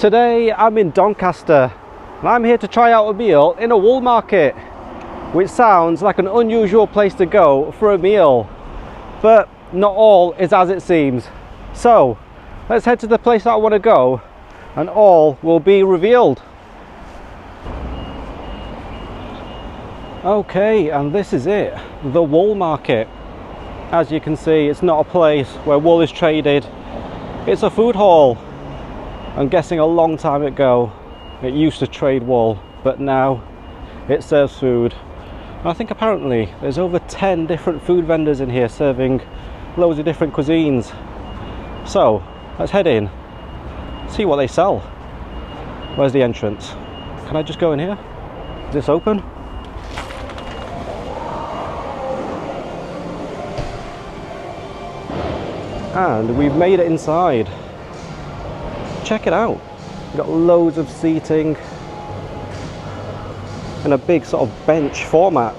Today I'm in Doncaster and I'm here to try out a meal in a wool market, which sounds like an unusual place to go for a meal, but not all is as it seems. So let's head to the place that I want to go and all will be revealed. Okay, and this is it, the wool market. As you can see, it's not a place where wool is traded, it's a food hall. I'm guessing a long time ago it used to trade wool, but now it serves food. And I think apparently there's over 10 different food vendors in here serving loads of different cuisines. So let's head in, see what they sell. Where's the entrance? Can I just go in here? Is this open? And we've made it inside. Check it out. We've got loads of seating and a big sort of bench format.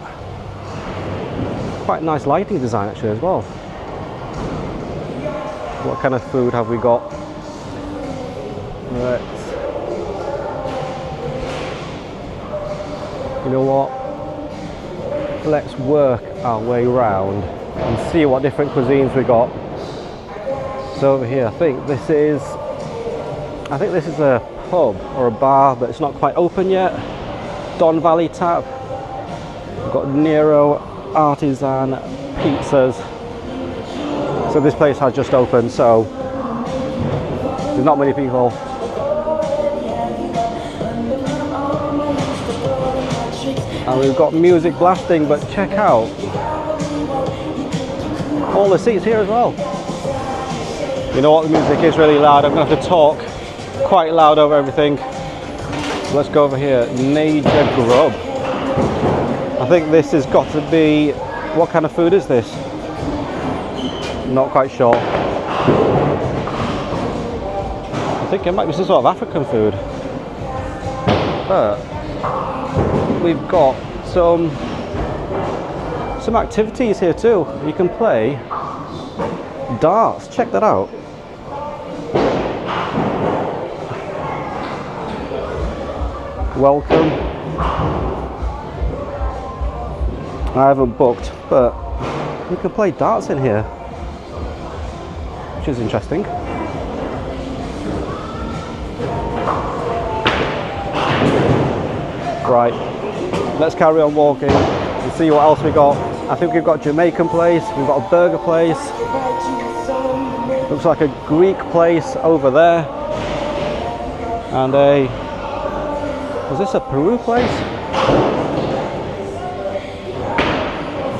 Quite nice lighting design actually as well. What kind of food have we got? Right. You know what? Let's work our way around and see what different cuisines we got. So over here, I think this is a pub or a bar, but it's not quite open yet. Don Valley Tap. We've got Nero Artisan Pizzas. So this place has just opened, so there's not many people. And we've got music blasting, but check out all the seats here as well. You know what, the music is really loud. I'm going to have to talk quite loud over everything. Let's go over here. Nature Grub. I think this has got to be, what kind of food is this? Not quite sure. I think it might be some sort of African food. But we've got some activities here too. You can play darts. Check that out. Welcome. I haven't booked, but you can play darts in here, which is interesting. Right, let's carry on walking and see what else we got. I think we've got a Jamaican place, we've got a burger place, looks like a Greek place over there, and is this a Peru place?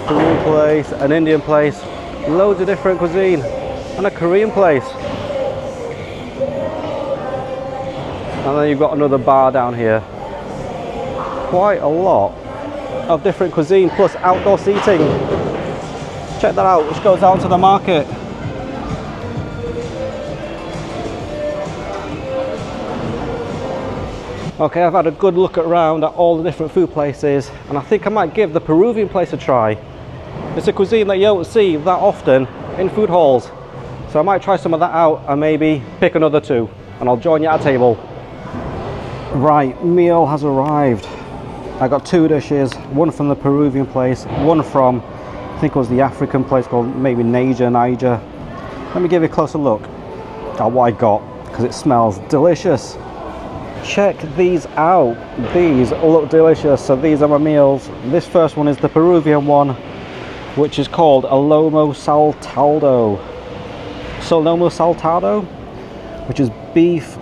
Peru place, an Indian place, loads of different cuisine, and a Korean place. And then you've got another bar down here. Quite a lot of different cuisine plus outdoor seating. Check that out, which goes out to the market. Okay, I've had a good look around at all the different food places, and I think I might give the Peruvian place a try. It's a cuisine that you don't see that often in food halls, so I might try some of that out and maybe pick another two, and I'll join you at a table. Right, meal has arrived. I got two dishes, one from the Peruvian place, one from, I think it was the African place called maybe Niger. Let me give you a closer look at what I got, because it smells delicious. Check these out, these look delicious. So these are my meals. This first one is the Peruvian one, which is called a Lomo Saltado. So Lomo Saltado, which is beef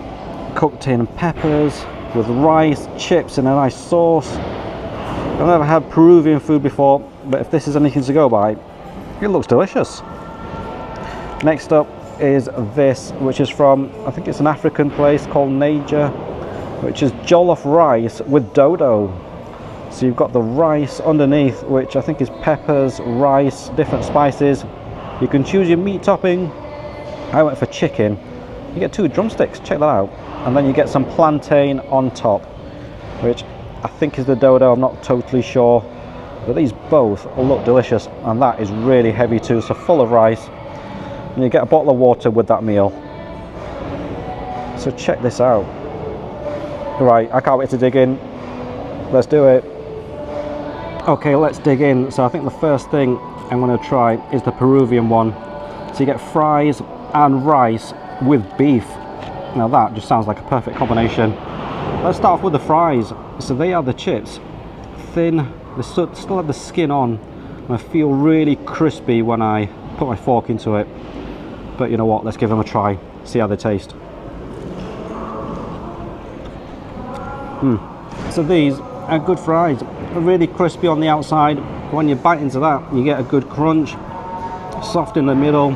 cooked in peppers with rice, chips and a nice sauce. I've never had Peruvian food before, but if this is anything to go by, it looks delicious. Next up is this, which is from, I think it's an African place called Niger, which is Jolof rice with dodo. So you've got the rice underneath, which I think is peppers, rice, different spices. You can choose your meat topping. I went for chicken. You get 2 drumsticks, check that out. And then you get some plantain on top, which I think is the dodo, I'm not totally sure. But these both look delicious, and that is really heavy too, so full of rice. And you get a bottle of water with that meal. So check this out. Right, I can't wait to dig in. Let's do it. Okay, let's dig in. So I think the first thing I'm going to try is the Peruvian one. So you get fries and rice with beef. Now that just sounds like a perfect combination. Let's start off with the fries. So they are the chips. Thin, they still have the skin on. And I feel really crispy when I put my fork into it. But you know what, let's give them a try. See how they taste. So these are good fries. They're really crispy on the outside. When you bite into that, you get a good crunch. Soft in the middle.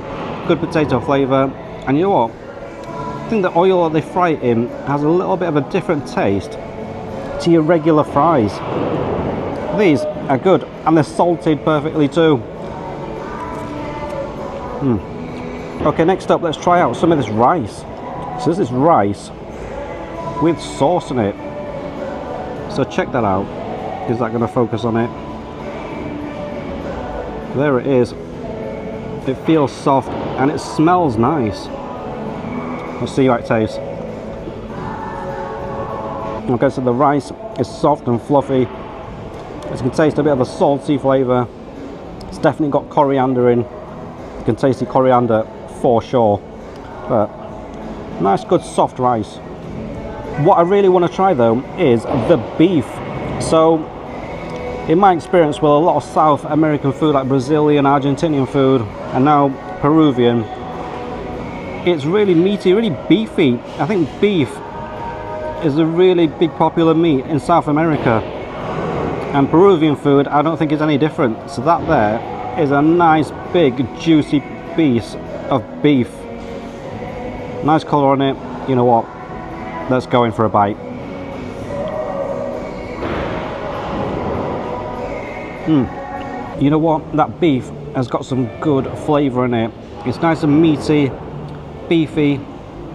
Good potato flavour. And you know what? I think the oil that they fry it in has a little bit of a different taste to your regular fries. These are good, and they're salted perfectly too. Okay, next up, let's try out some of this rice. So this is rice with sauce in it. So check that out. Is that going to focus on it? There it is. It feels soft and it smells nice. Let's see how it tastes. Okay, so the rice is soft and fluffy. As you can taste a bit of a salty flavour. It's definitely got coriander in. You can taste the coriander for sure. But nice, good, soft rice. What I really want to try though is the beef. So in my experience with a lot of South American food like Brazilian, Argentinian food, and now Peruvian, it's really meaty, really beefy. I think beef is a really big popular meat in South America, and Peruvian food I don't think is any different. So that there is a nice big juicy piece of beef. Nice colour on it. You know what? Let's go in for a bite. You know what? That beef has got some good flavour in it. It's nice and meaty, beefy.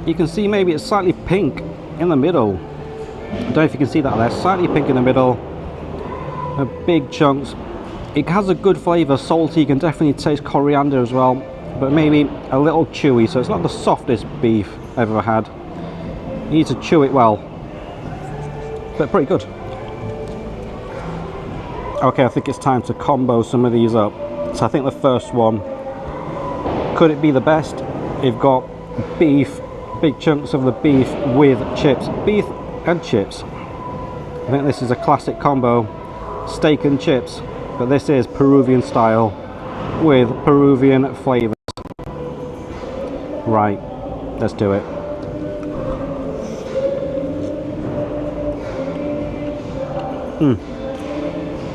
You can see maybe it's slightly pink in the middle. I don't know if you can see that there. Slightly pink in the middle. Big chunks. It has a good flavour, salty. You can definitely taste coriander as well, but maybe a little chewy. So it's not the softest beef I've ever had. You need to chew it well, but pretty good. Okay, I think it's time to combo some of these up. So I think the first one, could it be the best? You've got beef, big chunks of the beef with chips. Beef and chips. I think this is a classic combo. Steak and chips, but this is Peruvian style with Peruvian flavours. Right, let's do it.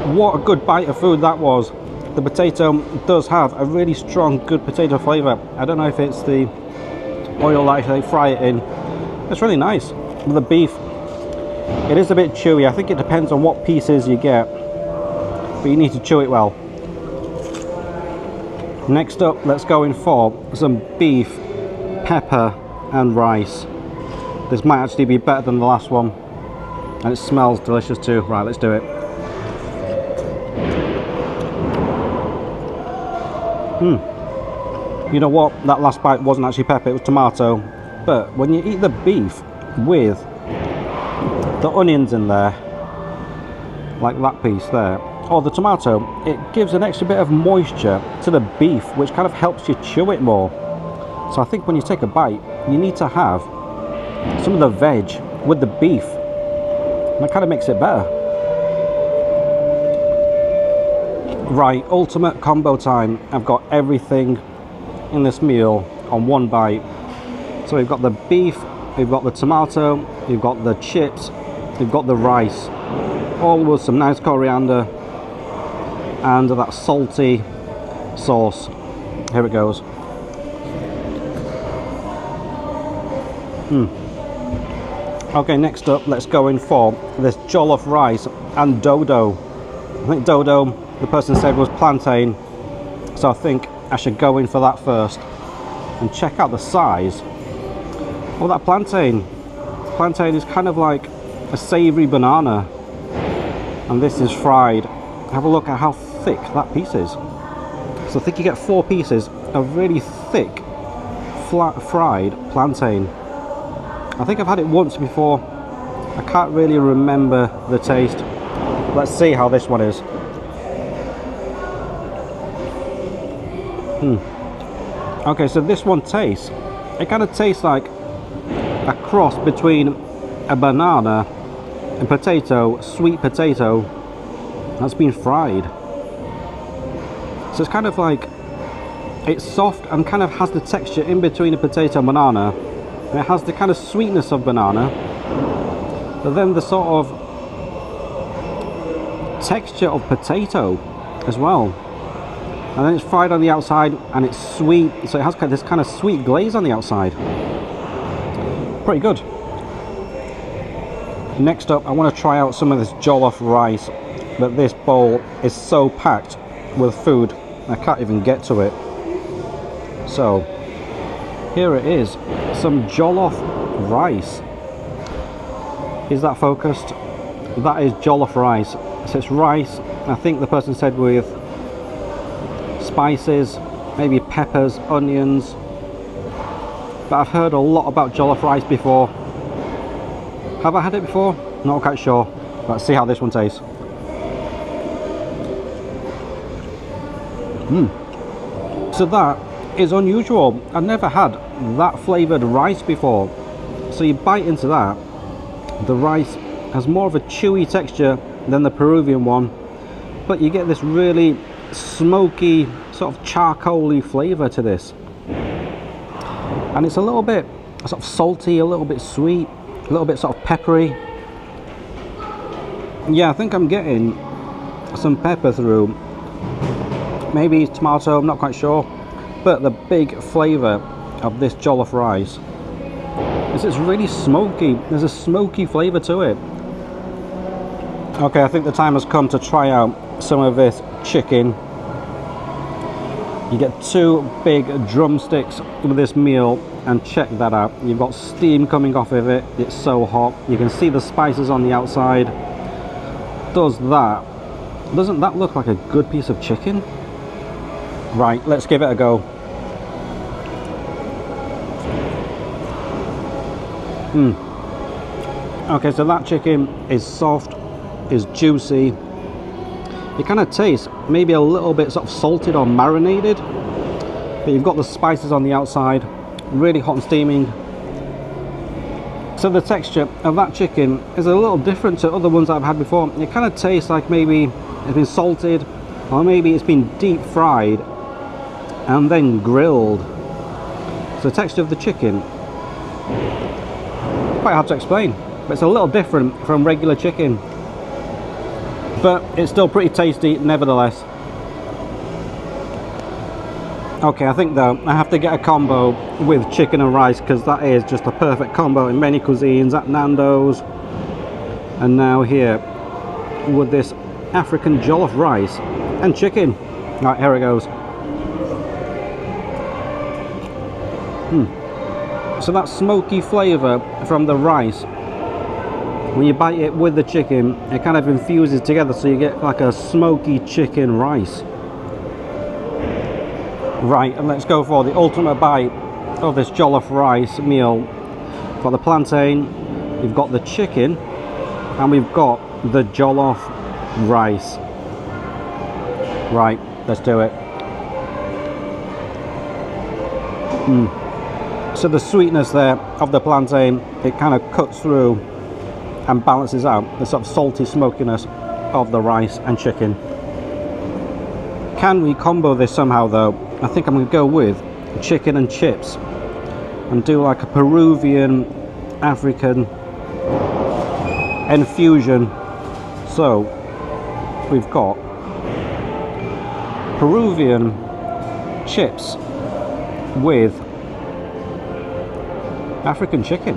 What a good bite of food that was. The potato does have a really strong, good potato flavour. I don't know if it's the oil that they fry it in. It's really nice. The beef, it is a bit chewy. I think it depends on what pieces you get, but you need to chew it well. Next up, let's go in for some beef, pepper and rice. This might actually be better than the last one, and it smells delicious too. Right, let's do it. You know what? That last bite wasn't actually pepper, it was tomato. But when you eat the beef with the onions in there, like that piece there, or the tomato, it gives an extra bit of moisture to the beef, which kind of helps you chew it more. So I think when you take a bite, you need to have some of the veg with the beef. And that kind of makes it better. Right, ultimate combo time. I've got everything in this meal on one bite. So we've got the beef, we've got the tomato, we've got the chips, we've got the rice, all with some nice coriander and that salty sauce. Here it goes. Okay, next up, let's go in for this jollof rice and dodo. I think dodo, the person said, was plantain, so I think I should go in for that first. And check out the size. Oh, that plantain. Plantain is kind of like a savoury banana. And this is fried. Have a look at how thick that piece is. So I think you get 4 pieces of really thick, flat fried plantain. I think I've had it once before I can't really remember the taste. Let's see how this one is. Okay, so this one tastes, it kind of tastes like a cross between a banana and potato, sweet potato that's been fried. So it's kind of like, it's soft and kind of has the texture in between a potato and banana. And it has the kind of sweetness of banana, but then the sort of texture of potato as well. And then it's fried on the outside and it's sweet, so it has this kind of sweet glaze on the outside. Pretty good. Next up, I want to try out some of this jollof rice, but this bowl is so packed with food I can't even get to it. So here it is, some jollof rice. Is that focused? That is jollof rice. So it's rice, I think the person said, with spices, maybe peppers, onions. But I've heard a lot about jollof rice before. Have I had it before? Not quite sure. Let's see how this one tastes. So that is unusual. I've never had that flavoured rice before. So you bite into that, the rice has more of a chewy texture than the Peruvian one, but you get this really smoky, sort of charcoaly flavour to this. And it's a little bit sort of salty, a little bit sweet, a little bit sort of peppery. Yeah, I think I'm getting some pepper through. Maybe tomato, I'm not quite sure. But the big flavour of this jollof rice is it's really smoky. There's a smoky flavour to it. Okay, I think the time has come to try out some of this chicken. You get 2 big drumsticks with this meal, and check that out. You've got steam coming off of it. It's so hot. You can see the spices on the outside. Doesn't that look like a good piece of chicken? Right, let's give it a go. Okay, so that chicken is soft, is juicy. It kind of tastes maybe a little bit sort of salted or marinated, but you've got the spices on the outside, really hot and steaming. So the texture of that chicken is a little different to other ones I've had before. It kind of tastes like maybe it's been salted, or maybe it's been deep fried and then grilled. So the texture of the chicken, quite hard to explain, but it's a little different from regular chicken, but it's still pretty tasty nevertheless. Okay, I think though I have to get a combo with chicken and rice, because that is just a perfect combo in many cuisines, at Nando's and now here with this African jollof rice and chicken. Right, here it goes. So that smoky flavour from the rice, when you bite it with the chicken, it kind of infuses together, so you get like a smoky chicken rice. Right, and let's go for the ultimate bite of this jollof rice meal. We've got the plantain, we've got the chicken, and we've got the jollof rice. Right, let's do it. So the sweetness there of the plantain, it kind of cuts through and balances out the sort of salty smokiness of the rice and chicken. Can we combo this somehow though? I think I'm going to go with chicken and chips and do like a Peruvian African infusion. So we've got Peruvian chips with African chicken.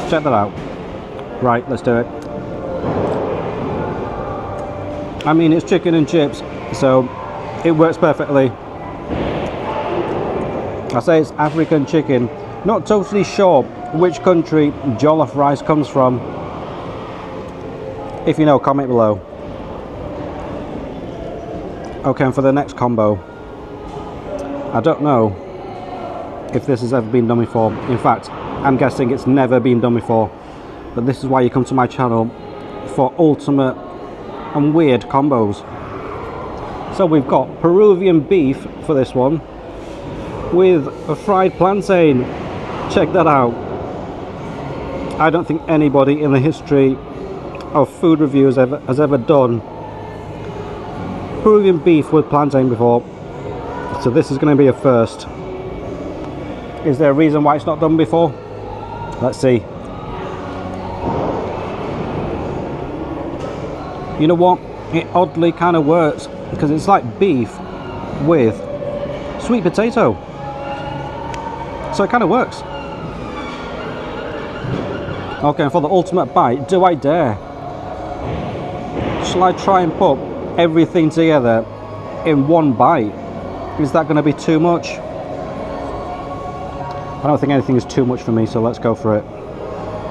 Check that out. Right, let's do it. I mean, it's chicken and chips, so it works perfectly. I say it's African chicken. Not totally sure which country jollof rice comes from. If you know, comment below. Okay, and for the next combo, I don't know if this has ever been done before. In fact, I'm guessing it's never been done before. but this is why you come to my channel, for ultimate and weird combos. So we've got Peruvian beef for this one with a fried plantain. Check that out. I don't think anybody in the history of food reviews has ever done Peruvian beef with plantain before, so this is going to be a first. Is there a reason why it's not done before? Let's see. You know what, it oddly kind of works, because it's like beef with sweet potato, so it kind of works. Okay, and for the ultimate bite, do I dare? Shall I try and put everything together in one bite? Is that going to be too much? I don't think anything is too much for me, so let's go for it.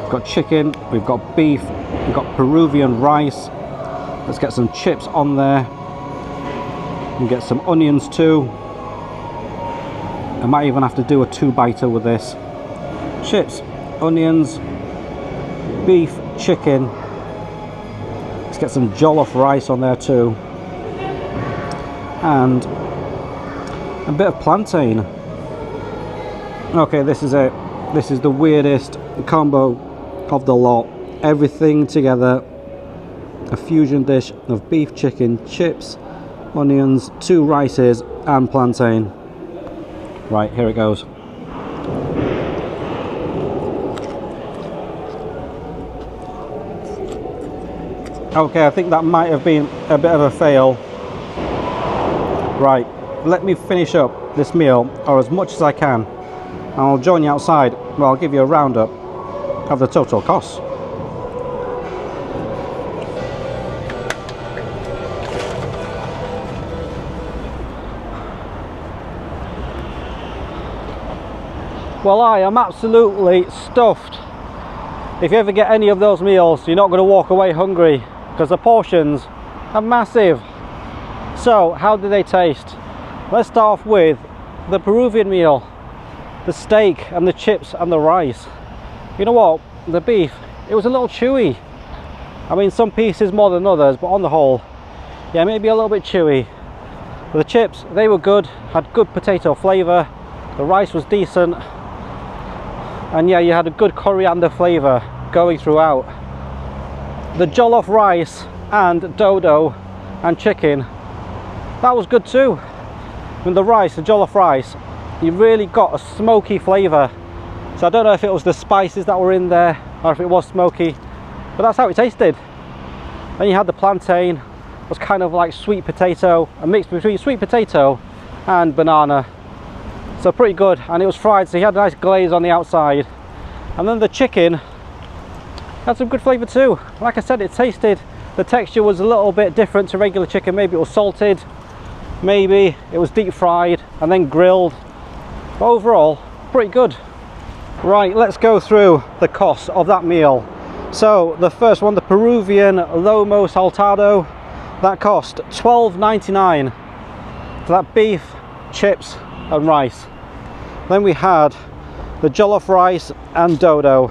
We've got chicken, we've got beef, we've got Peruvian rice. Let's get some chips on there and get some onions too. I might even have to do a 2-biter with this. Chips, onions, beef, chicken. Let's get some jollof rice on there too, and a bit of plantain. Okay, this is it. This is the weirdest combo of the lot. Everything together, a fusion dish of beef, chicken, chips, onions, 2 rices and plantain. Right, here it goes. Okay, I think that might have been a bit of a fail. Right, let me finish up this meal, or as much as I can, and I'll join you outside where I'll give you a roundup of the total costs. Well, I am absolutely stuffed. If you ever get any of those meals, you're not going to walk away hungry, because the portions are massive. So how do they taste? Let's start off with the Peruvian meal, the steak and the chips and the rice. You know what, the beef, it was a little chewy. I mean, some pieces more than others, but on the whole, yeah, maybe a little bit chewy. But the chips, they were good, had good potato flavour. The rice was decent, and yeah, you had a good coriander flavour going throughout. The jollof rice and dodo and chicken, that was good too. With the rice, the jollof rice, you really got a smoky flavour. So I don't know if it was the spices that were in there or if it was smoky, but that's how it tasted. Then you had the plantain, it was kind of like sweet potato, a mix between sweet potato and banana. So pretty good, and it was fried, so you had a nice glaze on the outside. And then the chicken had some good flavour too. Like I said, it tasted, the texture was a little bit different to regular chicken. Maybe it was salted, maybe it was deep fried and then grilled, but overall pretty good. Right, let's go through the cost of that meal. So the first one, the Peruvian Lomo Saltado, that cost $12.99 for that beef, chips and rice. Then we had the jollof rice and dodo,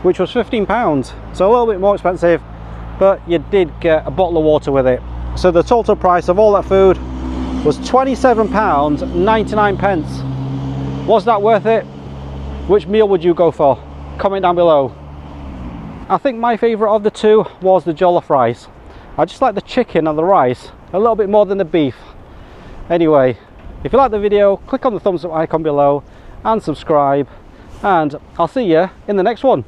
which was £15, so a little bit more expensive, but you did get a bottle of water with it. So the total price of all that food was £27.99. Was that worth it? Which meal would you go for? Comment down below. I think my favourite of the two was the jollof rice. I just like the chicken and the rice a little bit more than the beef. Anyway, if you like the video, click on the thumbs up icon below and subscribe, and I'll see you in the next one.